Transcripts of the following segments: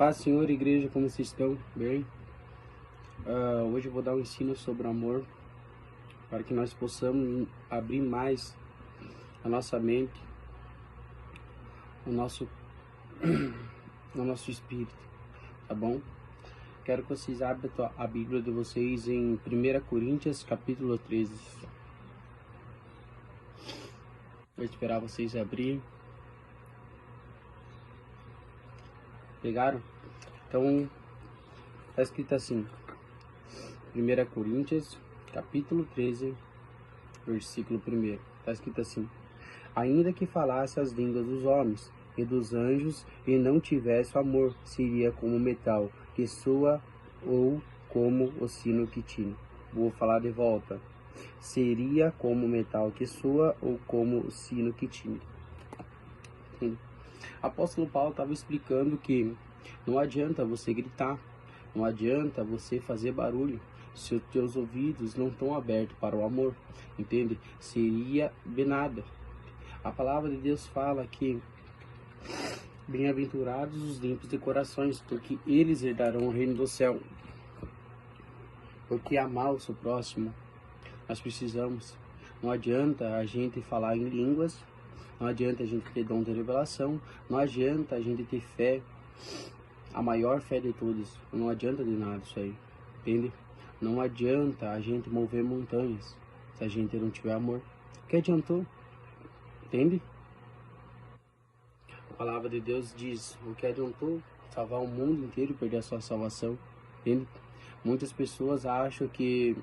Paz, Senhor, igreja, como vocês estão? Bem? Hoje eu vou dar um ensino sobre amor, para que nós possamos abrir mais a nossa mente, o nosso espírito, tá bom? Quero que vocês abram a Bíblia de vocês em 1 Coríntios, capítulo 13. Vou esperar vocês abrirem. Pegaram? Então, está escrito assim, 1 Coríntios, capítulo 13, versículo 1. Está escrito assim: ainda que falasse as línguas dos homens e dos anjos e não tivesse o amor, seria como metal que soa ou como o sino que tine. Vou falar de volta. Seria como metal que soa ou como o sino que tine. Apóstolo Paulo estava explicando que não adianta você gritar, não adianta você fazer barulho, se os teus ouvidos não estão abertos para o amor, entende? Seria de nada. A palavra de Deus fala que bem-aventurados os limpos de corações, porque eles herdarão o reino do céu. Porque amar o seu próximo, nós precisamos. Não adianta a gente falar em línguas, não adianta a gente ter dom de revelação, não adianta a gente ter fé, a maior fé de todas. Não adianta de nada isso aí, entende? Não adianta a gente mover montanhas se a gente não tiver amor. O que adiantou? Entende? A palavra de Deus diz: o que adiantou salvar o mundo inteiro e perder a sua salvação? Entende? Muitas pessoas acham que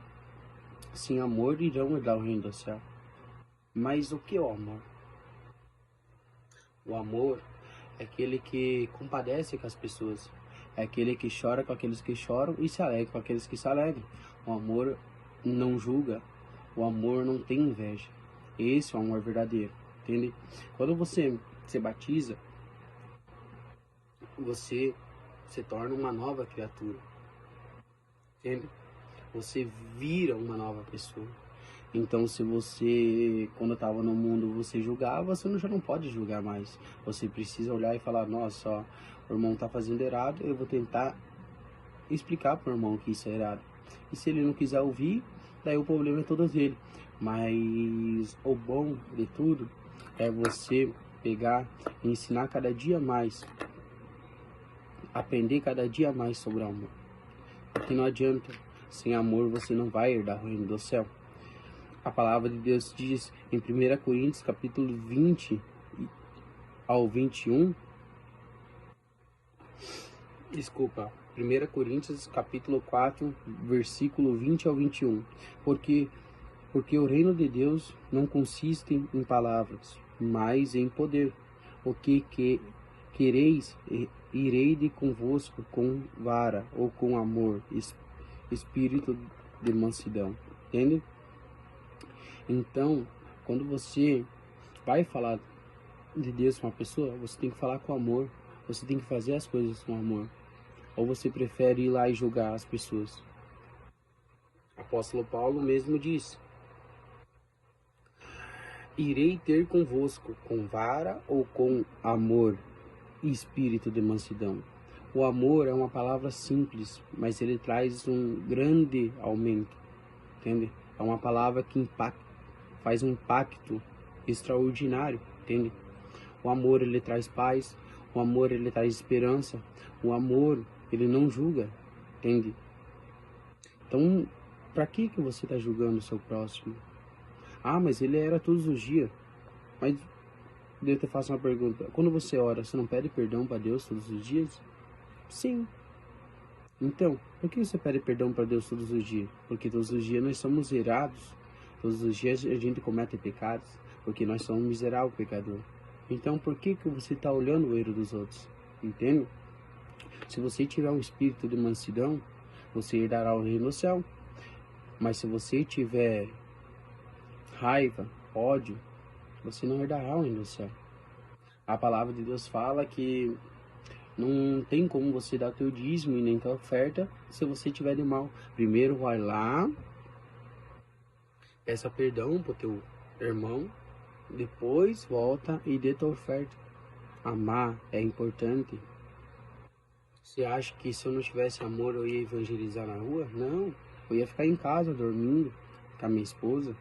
sem amor irão herdar o reino do céu. Mas o que é o amor? O amor é aquele que compadece com as pessoas. É aquele que chora com aqueles que choram e se alegra com aqueles que se alegram. O amor não julga. O amor não tem inveja. Esse é o amor verdadeiro. Entende? Quando você se batiza, você se torna uma nova criatura. Entende? Você vira uma nova pessoa. Então, se você, quando estava no mundo, você julgava, você já não pode julgar mais. Você precisa olhar e falar: nossa, ó, o irmão está fazendo errado, eu vou tentar explicar para o irmão que isso é errado. E se ele não quiser ouvir, daí o problema é todo dele. Mas o bom de tudo é você pegar e ensinar cada dia mais, aprender cada dia mais sobre o amor. Porque não adianta, sem amor você não vai herdar o reino do céu. A palavra de Deus diz em 1 Coríntios, capítulo 20 ao 21. Desculpa, 1 Coríntios, capítulo 4, versículo 20 ao 21. Porque o reino de Deus não consiste em palavras, mas em poder. O que quereis, irei de convosco com vara ou com amor, espírito de mansidão. Entende? Então, quando você vai falar de Deus com uma pessoa, você tem que falar com amor, você tem que fazer as coisas com amor. Ou você prefere ir lá e julgar as pessoas? O apóstolo Paulo mesmo diz: irei ter convosco com vara ou com amor e espírito de mansidão. O amor é uma palavra simples, mas ele traz um grande aumento, entende? É uma palavra que impacta, faz um impacto extraordinário, entende? O amor, ele traz paz, o amor, ele traz esperança, o amor, ele não julga, entende? Então, para que você está julgando o seu próximo? Ah, mas ele era todos os dias. Mas eu te faço uma pergunta: quando você ora, você não pede perdão para Deus todos os dias? Sim. Então, por que você pede perdão para Deus todos os dias? Porque todos os dias nós somos errados. Todos os dias a gente comete pecados, porque nós somos miseráveis pecadores. Então, por que você está olhando o erro dos outros? Entende? Se você tiver um espírito de mansidão, você herdará o reino do céu. Mas se você tiver raiva, ódio, você não herdará o reino do céu. A palavra de Deus fala que não tem como você dar teu dízimo e nem tua oferta se você tiver de mal. Primeiro vai lá, peça perdão pro teu irmão, depois volta e dê tua oferta. Amar é importante. Você acha que se eu não tivesse amor eu ia evangelizar na rua? Não, eu ia ficar em casa dormindo com a minha esposa,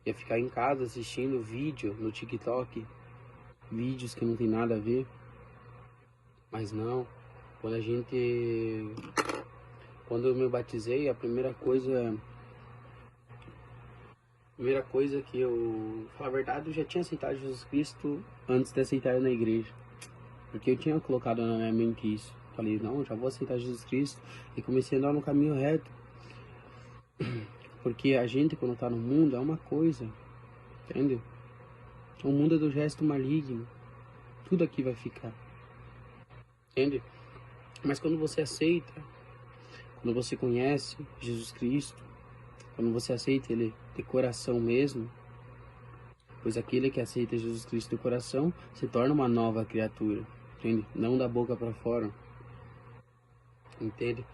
ia ficar em casa assistindo vídeo no TikTok, vídeos que não tem nada a ver. Mas não, quando a gente, quando eu me batizei, a primeira coisa que eu, falar a verdade, eu já tinha aceitado Jesus Cristo antes de aceitar na igreja. Porque eu tinha colocado na minha mente isso. Falei, não, já vou aceitar Jesus Cristo. E comecei a andar no caminho reto. Porque a gente, quando tá no mundo, é uma coisa. Entende? O mundo é do gesto maligno. Tudo aqui vai ficar. Entende? Mas quando você aceita, quando você conhece Jesus Cristo, quando você aceita Ele de coração mesmo, pois aquele que aceita Jesus Cristo de coração se torna uma nova criatura. Entende? Não da boca para fora. Entende?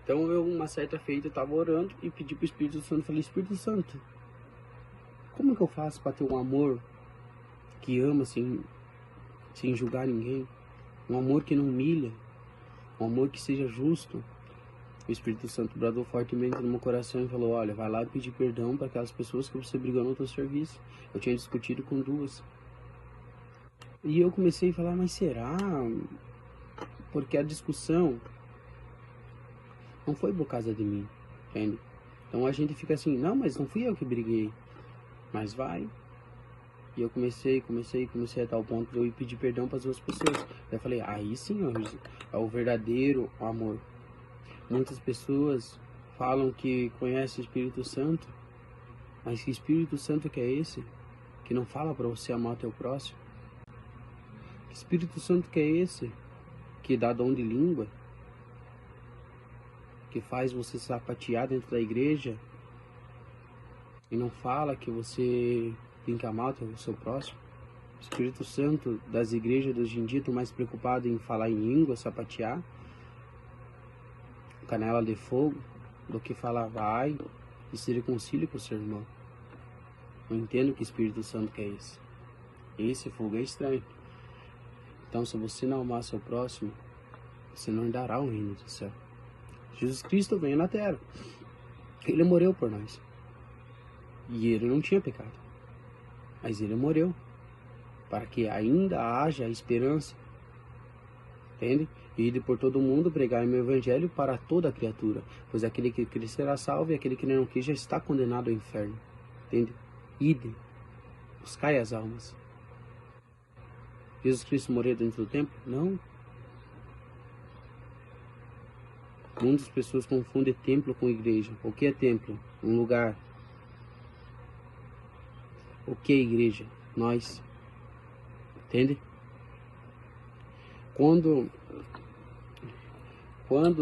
Então eu, uma certa feita, eu tava orando e pedi pro Espírito Santo, falei, Espírito Santo, como que eu faço para ter um amor que ama sem julgar ninguém? Um amor que não humilha, um amor que seja justo. O Espírito Santo bradou fortemente no meu coração e falou, olha, vai lá e pedir perdão para aquelas pessoas que você brigou no teu serviço. Eu tinha discutido com duas. E eu comecei a falar, mas será? Porque a discussão não foi por causa de mim, entende? Então a gente fica assim, não, mas não fui eu que briguei. Mas vai. E eu comecei a tal ponto de eu ir pedir perdão para as duas pessoas. Daí eu falei, aí sim, é o verdadeiro amor. Muitas pessoas falam que conhecem o Espírito Santo, mas que Espírito Santo que é esse? Que não fala para você amar o teu próximo? Que Espírito Santo que é esse? Que dá dom de língua? Que faz você sapatear dentro da igreja? E não fala que você tem que amar o seu próximo? O Espírito Santo das igrejas de hoje em dia estão mais preocupados em falar em língua, sapatear, canela de fogo, do que falar vai e se reconcilie com o seu irmão. Não entendo que Espírito Santo que é esse. Esse fogo é estranho. Então, se você não amar seu próximo, você não dará o reino do céu. Jesus Cristo veio na terra. Ele morreu por nós. E ele não tinha pecado. Mas ele morreu para que ainda haja esperança. Entende? E ide por todo mundo pregar o meu evangelho para toda criatura. Pois aquele que crer será salvo e aquele que não crer já está condenado ao inferno. Entende? Ide. Buscai as almas. Jesus Cristo morreu dentro do templo? Não. Muitas pessoas confundem templo com igreja. O que é templo? Um lugar. O que é igreja? Nós. Entende? Quando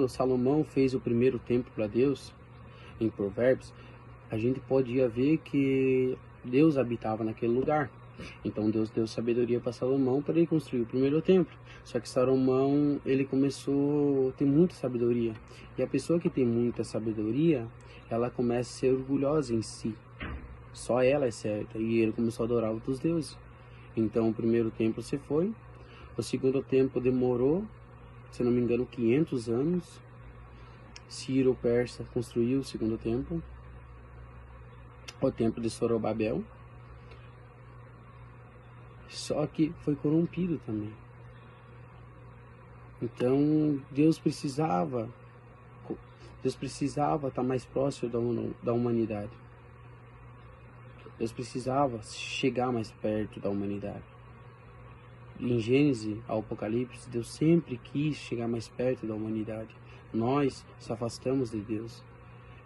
Salomão fez o primeiro templo para Deus, em Provérbios, a gente podia ver que Deus habitava naquele lugar. Então Deus deu sabedoria para Salomão para ele construir o primeiro templo. Só que Salomão, ele começou a ter muita sabedoria. E a pessoa que tem muita sabedoria, ela começa a ser orgulhosa em si. Só ela é certa. E ele começou a adorar outros deuses. Então o primeiro templo se foi. O segundo templo demorou, se não me engano, 500 anos. Ciro Persa construiu o segundo templo. O templo de Zorobabel. Só que foi corrompido também. Então Deus precisava estar mais próximo da humanidade. Deus precisava chegar mais perto da humanidade. Em Gênesis ao Apocalipse, Deus sempre quis chegar mais perto da humanidade. Nós nos afastamos de Deus.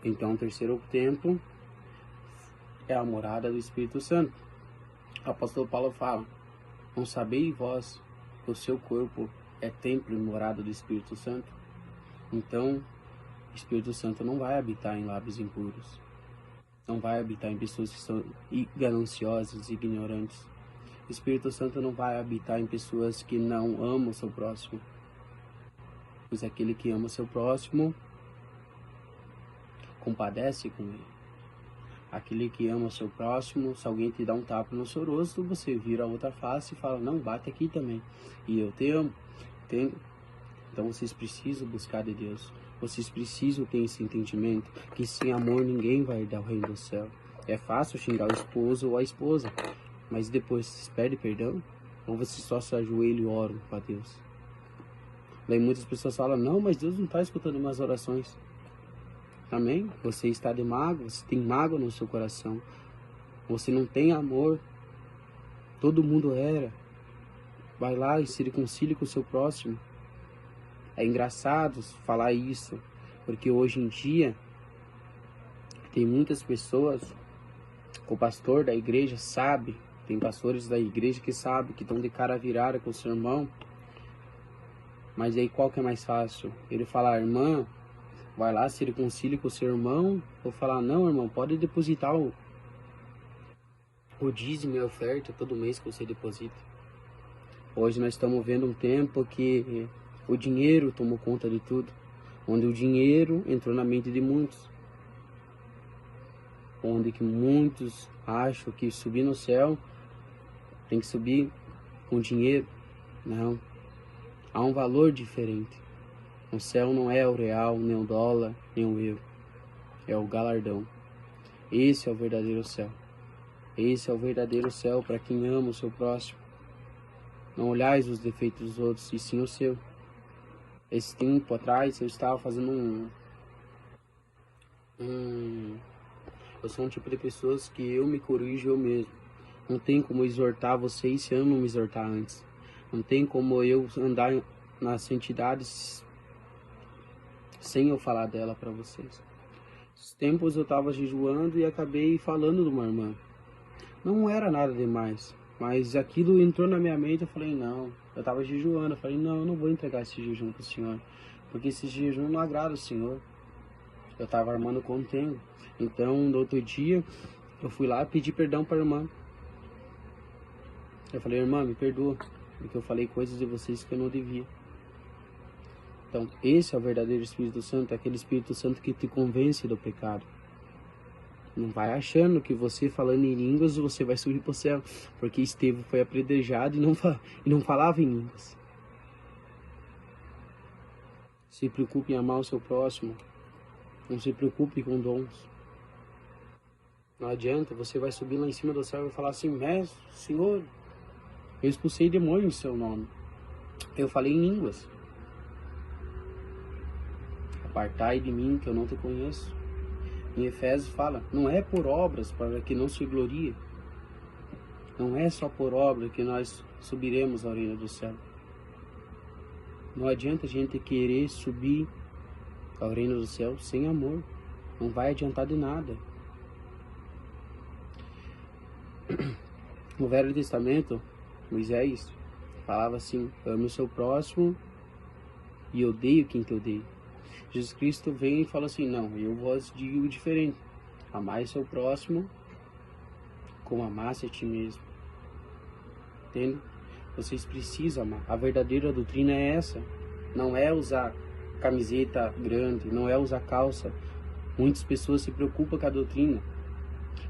Então o terceiro templo é a morada do Espírito Santo. O apóstolo Paulo fala, não sabeis vós que o seu corpo é templo e morada do Espírito Santo? Então, o Espírito Santo não vai habitar em lábios impuros. Não vai habitar em pessoas que são gananciosas e ignorantes. O Espírito Santo não vai habitar em pessoas que não amam o seu próximo. Pois aquele que ama o seu próximo compadece com ele. Aquele que ama o seu próximo, se alguém te dá um tapa no seu rosto, você vira a outra face e fala, não, bate aqui também. E eu te amo. Entende? Então vocês precisam buscar de Deus. Vocês precisam ter esse entendimento que sem amor ninguém vai herdar o reino do céu. É fácil xingar o esposo ou a esposa, mas depois vocês pedem perdão? Ou vocês só se ajoelham e oram para Deus? Daí muitas pessoas falam, não, mas Deus não está escutando minhas orações. Amém? Você está de mágoa, você tem mágoa no seu coração. Você não tem amor. Todo mundo era. Vai lá e se reconcilie com o seu próximo. É engraçado falar isso, porque hoje em dia tem muitas pessoas, o pastor da igreja sabe, tem pastores da igreja que sabem, que estão de cara virada com o seu irmão, mas aí qual que é mais fácil? Ele falar, irmã, vai lá, se reconcilie com o seu irmão, ou falar, não, irmão, pode depositar o dízimo e a oferta todo mês que você deposita. Hoje nós estamos vendo um tempo que o dinheiro tomou conta de tudo, onde o dinheiro entrou na mente de muitos, onde que muitos acham que subir no céu tem que subir com dinheiro. Não, há um valor diferente. O céu não é o real, nem o dólar, nem o euro, é o galardão. Esse é o verdadeiro céu. Esse é o verdadeiro céu para quem ama o seu próximo. Não olhais os defeitos dos outros, e sim o seu. Esse tempo atrás eu estava fazendo eu sou um tipo de pessoas que eu me corrijo eu mesmo. Não tem como exortar vocês se eu não me exortar antes. Não tem como eu andar nas santidades sem eu falar dela para vocês. Esses tempos eu estava jejuando e acabei falando de uma irmã. Não era nada demais, mas aquilo entrou na minha mente. Eu falei, não, eu estava jejuando. Eu falei, não, eu não vou entregar esse jejum para o Senhor, porque esse jejum não agrada o Senhor. Eu estava armando contendo. Então, no outro dia, eu fui lá pedir perdão para a irmã. Eu falei, irmã, me perdoa, porque eu falei coisas de vocês que eu não devia. Então, esse é o verdadeiro Espírito Santo, é aquele Espírito Santo que te convence do pecado. Não vai achando que você falando em línguas você vai subir para o céu, porque Estevão foi apedrejado e não falava em línguas. Se preocupe em amar o seu próximo, não se preocupe com dons. Não adianta, você vai subir lá em cima do céu e vai falar assim, mestre, Senhor, eu expulsei demônio em seu nome, eu falei em línguas. Apartai de mim que eu não te conheço. Em Efésios fala, não é por obras para que não se glorie. Não é só por obra que nós subiremos ao reino do céu. Não adianta a gente querer subir ao reino do céu sem amor. Não vai adiantar de nada. No Velho Testamento, Moisés falava assim, ame o seu próximo e odeie quem te odeia. Jesus Cristo vem e fala assim, não, eu vos digo diferente. Amai seu próximo como amasse a ti mesmo. Entende? Vocês precisam amar. A verdadeira doutrina é essa. Não é usar camiseta grande, não é usar calça. Muitas pessoas se preocupam com a doutrina.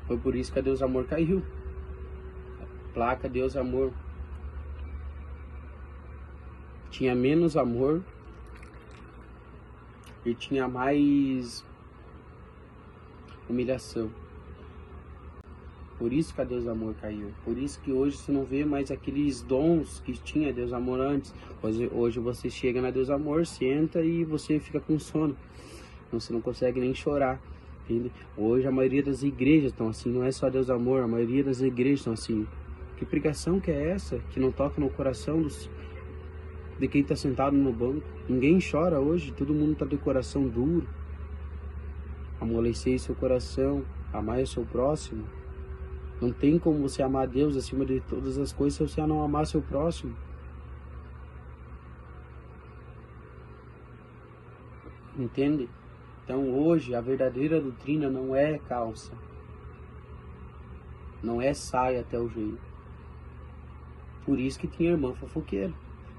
Foi por isso que a Deus Amor caiu. A placa Deus Amor tinha menos amor e tinha mais humilhação. Por isso que a Deus Amor caiu. Por isso que hoje você não vê mais aqueles dons que tinha Deus Amor antes. Hoje você chega na Deus Amor, senta e você fica com sono. Você não consegue nem chorar. Entende? Hoje a maioria das igrejas estão assim. Não é só Deus Amor, a maioria das igrejas estão assim. Que pregação que é essa? Que não toca no coração de quem está sentado no banco. Ninguém chora hoje. Todo mundo está de coração duro. Amoleceis seu coração. Amai o seu próximo. Não tem como você amar a Deus acima de todas as coisas se você não amar seu próximo. Entende? Então hoje a verdadeira doutrina não é calça. Não é saia até o joelho. Por isso que tinha irmã fofoqueira.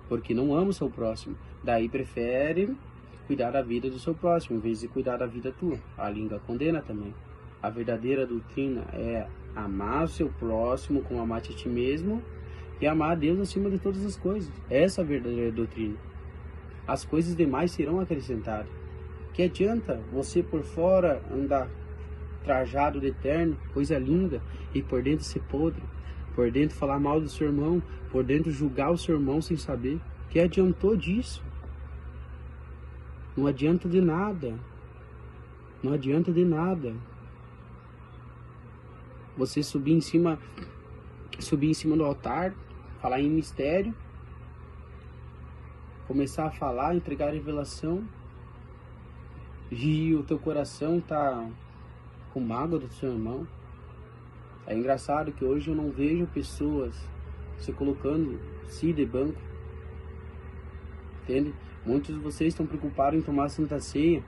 Porque não ama o seu próximo. Daí prefere cuidar da vida do seu próximo, em vez de cuidar da vida tua. A língua condena também. A verdadeira doutrina é amar o seu próximo como amar-te a ti mesmo e amar a Deus acima de todas as coisas. Essa é a verdadeira doutrina. as coisas demais serão acrescentadas. Que adianta você por fora andar trajado de terno, coisa linda, e por dentro ser podre, por dentro falar mal do seu irmão, por dentro julgar o seu irmão sem saber? Que adiantou disso? Não adianta de nada. Não adianta de nada. Você subir em cima do altar, falar em mistério, começar a falar, entregar a revelação, e o teu coração tá com mágoa do seu irmão. É engraçado que hoje eu não vejo pessoas se colocando de banco, entende? Muitos de vocês estão preocupados em tomar a Santa Ceia.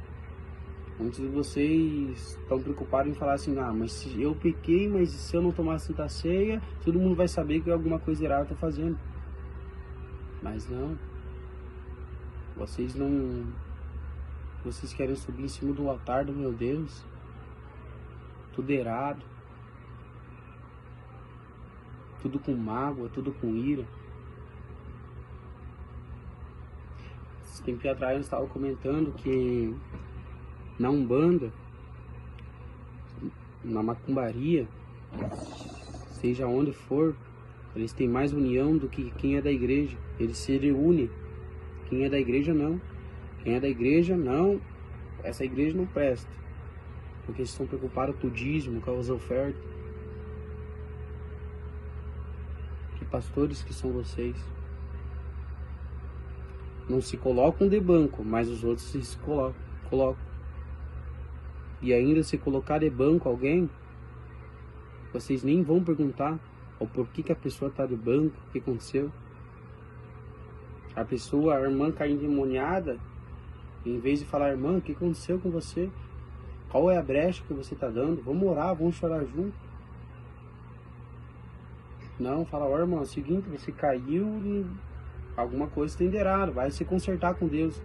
Muitos de vocês estão preocupados em falar assim: ah, mas se eu pequei, mas se eu não tomar a Santa Ceia, todo mundo vai saber que alguma coisa errada eu tô fazendo. Mas não. Vocês não... Vocês querem subir em cima do altar do meu Deus. Tudo errado. Tudo com mágoa, tudo com ira. Esse tempo atrás eu estava comentando que na Umbanda, na macumbaria, seja onde for, eles têm mais união do que quem é da igreja. Eles se reúnem. Quem é da igreja não. Quem é da igreja não. Essa igreja não presta. Porque eles estão preocupados com o dízimo, com as ofertas. Que pastores que são vocês? Não se colocam de banco, mas os outros se colocam. E ainda se colocar de banco alguém, vocês nem vão perguntar o porquê que a pessoa está de banco, o que aconteceu. A pessoa, a irmã cai endemoniada, em vez de falar: irmã, o que aconteceu com você? Qual é a brecha que você está dando? Vamos orar, vamos chorar junto. Não, fala: ó, irmão, é o seguinte, você caiu, alguma coisa tem de errado, vai se consertar com Deus.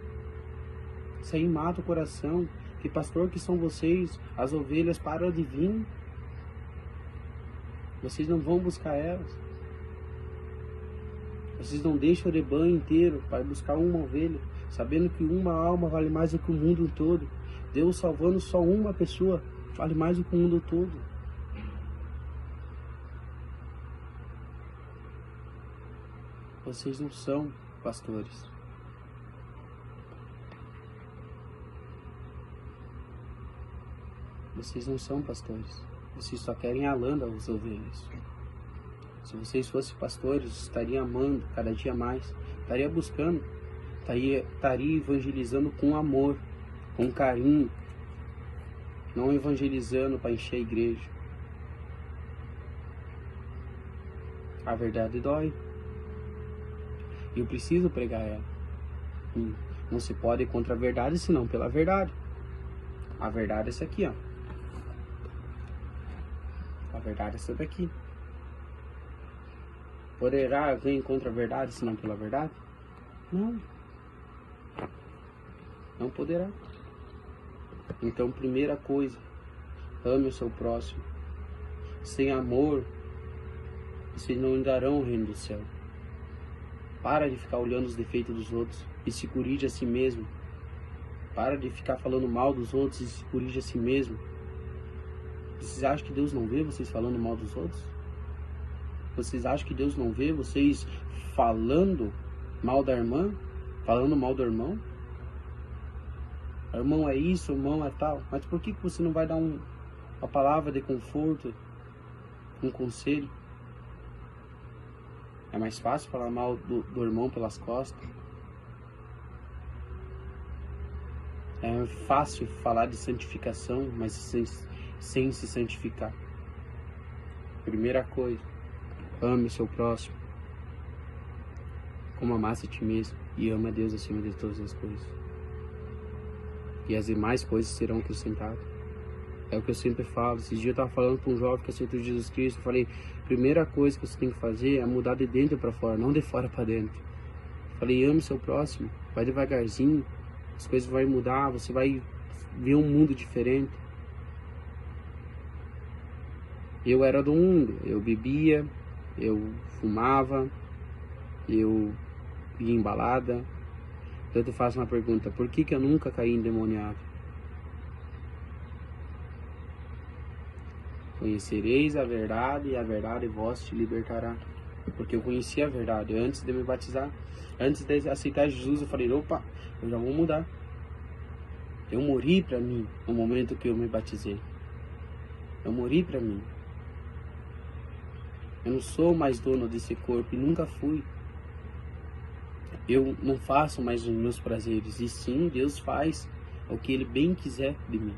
Isso aí mata o coração. Que pastor que são vocês? As ovelhas param de vir. Vocês não vão buscar elas. Vocês não deixam o rebanho inteiro para buscar uma ovelha, sabendo que uma alma vale mais do que o mundo todo. Deus salvando só uma pessoa vale mais do que o mundo todo. Vocês não são pastores. Vocês não são pastores. Vocês só querem a lã das ovelhas. Se vocês fossem pastores, estariam amando cada dia mais. Estaria buscando. Estaria evangelizando com amor, com carinho. Não evangelizando para encher a igreja. A verdade dói. E eu preciso pregar ela. Não se pode ir contra a verdade, senão pela verdade. A verdade é essa aqui, ó. A verdade é essa daqui. Poderá alguém contra a verdade, senão pela verdade? Não. Não poderá. Então, primeira coisa, ame o seu próximo. Sem amor, vocês não darão o reino do céu. Para de ficar olhando os defeitos dos outros e se corrige a si mesmo. Para de ficar falando mal dos outros e se corrige a si mesmo. Vocês acham que Deus não vê vocês falando mal dos outros? Vocês acham que Deus não vê vocês falando mal da irmã? Falando mal do irmão? O irmão é isso, o irmão é tal. Mas por que você não vai dar uma palavra de conforto, um conselho? É mais fácil falar mal do irmão pelas costas. É fácil falar de santificação, mas sem se santificar. Primeira coisa, ame o seu próximo como amasse a ti mesmo, e ama a Deus acima de todas as coisas. E as demais coisas serão acrescentadas. É o que eu sempre falo. Esses dias eu estava falando para um jovem que aceitou Jesus Cristo. Eu falei: primeira coisa que você tem que fazer é mudar de dentro para fora, não de fora para dentro. Eu falei: ame o seu próximo, vai devagarzinho, as coisas vão mudar, você vai ver um mundo diferente. Eu era do mundo, eu bebia, eu fumava, eu ia em balada, Então eu te faço uma pergunta: por que eu nunca caí endemoniado? Conhecereis a verdade e a verdade vos te libertará. Porque eu conheci a verdade antes de me batizar. Antes de aceitar Jesus, eu falei: opa, eu já vou mudar. Eu morri para mim no momento que eu me batizei. Eu morri para mim. Eu não sou mais dono desse corpo e nunca fui. Eu não faço mais os meus prazeres, e sim, Deus faz o que Ele bem quiser de mim.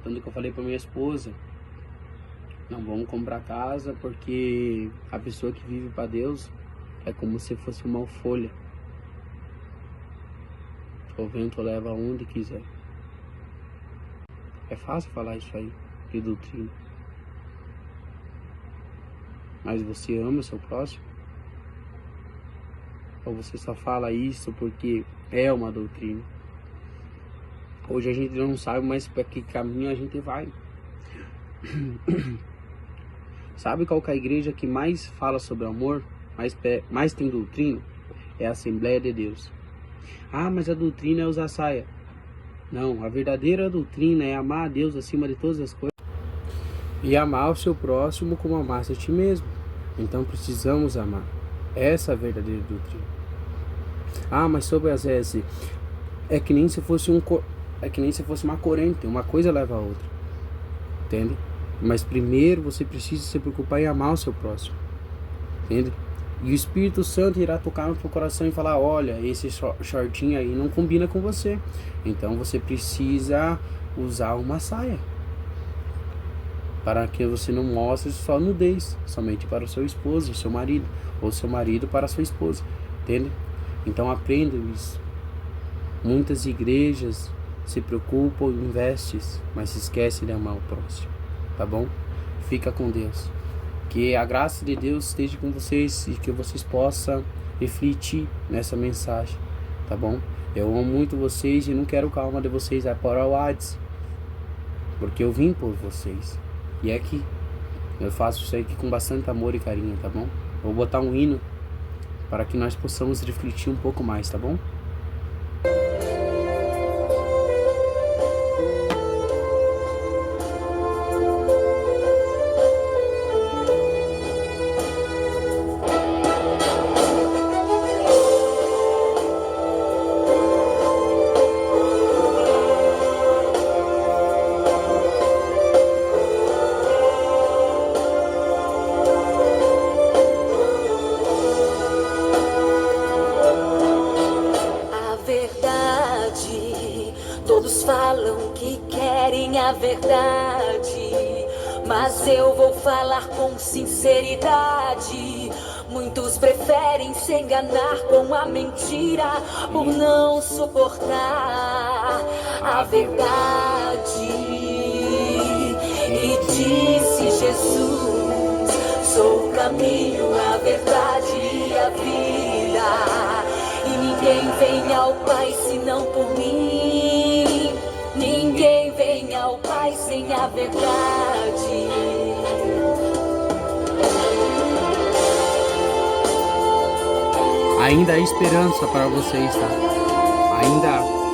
Tanto que eu falei para minha esposa: não vamos comprar casa, porque a pessoa que vive para Deus é como se fosse uma folha. O vento leva aonde quiser. É fácil falar isso aí, de doutrina. Mas você ama o seu próximo? Ou você só fala isso porque é uma doutrina? Hoje a gente não sabe mais para que caminho a gente vai. Sabe qual que é a igreja que mais fala sobre amor? Mais tem doutrina? É a Assembleia de Deus. Ah, mas a doutrina é usar saia. Não, a verdadeira doutrina é amar a Deus acima de todas as coisas e amar o seu próximo como amasse a ti mesmo. Então precisamos amar. Essa é a verdadeira doutrina. Ah, mas sobre as S, é que nem se fosse uma corrente, uma coisa leva a outra. Entende? Mas primeiro você precisa se preocupar em amar o seu próximo. Entende? E o Espírito Santo irá tocar no teu coração e falar: olha, esse shortinho aí não combina com você. Então você precisa usar uma saia. Para que você não mostre sua nudez, somente para o seu esposo, o seu marido. Ou seu marido para a sua esposa. Entende? Então aprenda isso. Muitas igrejas se preocupam e investem, mas se esquecem de amar o próximo. Tá bom? Fica com Deus. Que a graça de Deus esteja com vocês e que vocês possam refletir nessa mensagem. Tá bom? Eu amo muito vocês e não quero que a alma de vocês vá para o Hades. Porque eu vim por vocês. E é aqui. Eu faço isso aqui com bastante amor e carinho, tá bom? Eu vou botar um hino para que nós possamos refletir um pouco mais, tá bom? Todos falam que querem a verdade, mas eu vou falar com sinceridade. Muitos preferem se enganar com a mentira por não suportar a verdade. E disse Jesus: sou o caminho, a verdade e a vida. E ninguém vem ao Pai senão por mim. Ninguém vem ao Pai sem a verdade. Ainda há esperança para vocês, tá? Ainda há.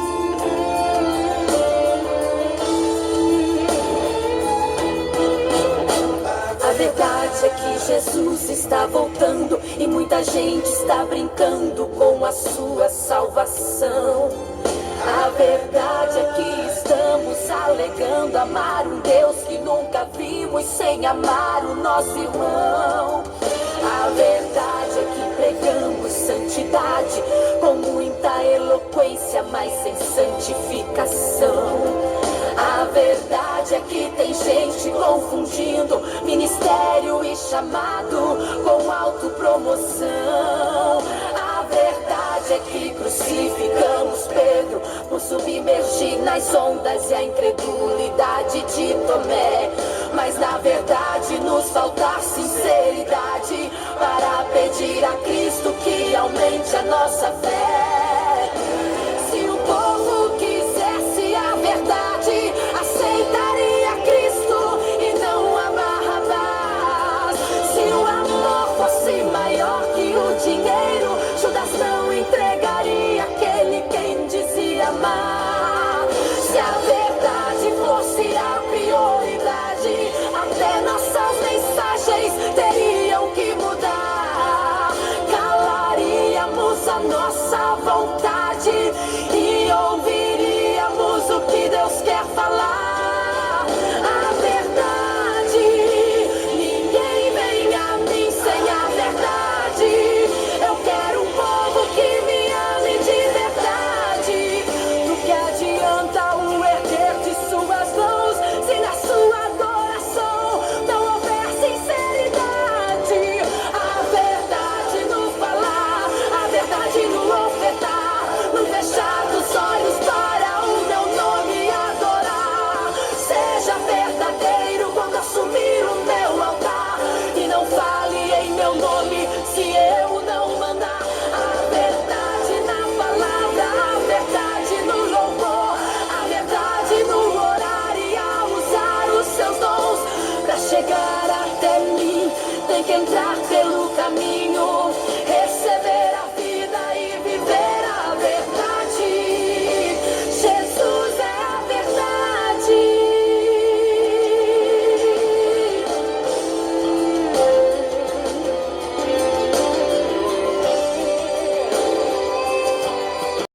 A verdade é que Jesus está voltando e muita gente está brincando com a sua salvação. A verdade é que estamos alegando amar um Deus que nunca vimos sem amar o nosso irmão. A verdade é que pregamos santidade com muita eloquência, mas sem santificação. A verdade é que tem gente confundindo ministério e chamado com autopromoção. A verdade é que crucificamos Pedro por submergir nas ondas e a incredulidade de Tomé. Mas na verdade nos faltar sinceridade para pedir a Cristo que aumente a nossa fé. Se o povo quisesse a verdade, aceitaria Cristo e não a Barrabás. Se o amor fosse maior que o dinheiro, Judas não entregaria. nossa vontade e ouviríamos o que Deus quer falar. A verdade, ninguém vem a mim sem a verdade. Eu quero um povo que me ame de verdade. Do que adianta o erguer de suas mãos se na sua adoração não houver sinceridade? A verdade no falar, a verdade no ofertar, no fechar dos olhos para o meu nome adorar. Seja verdadeiro quando assumir o meu altar e não fale em meu nome se eu não mandar. A verdade na palavra, a verdade no louvor, a verdade no orar e a usar os seus dons. Pra chegar até mim tem que entrar pelo caminho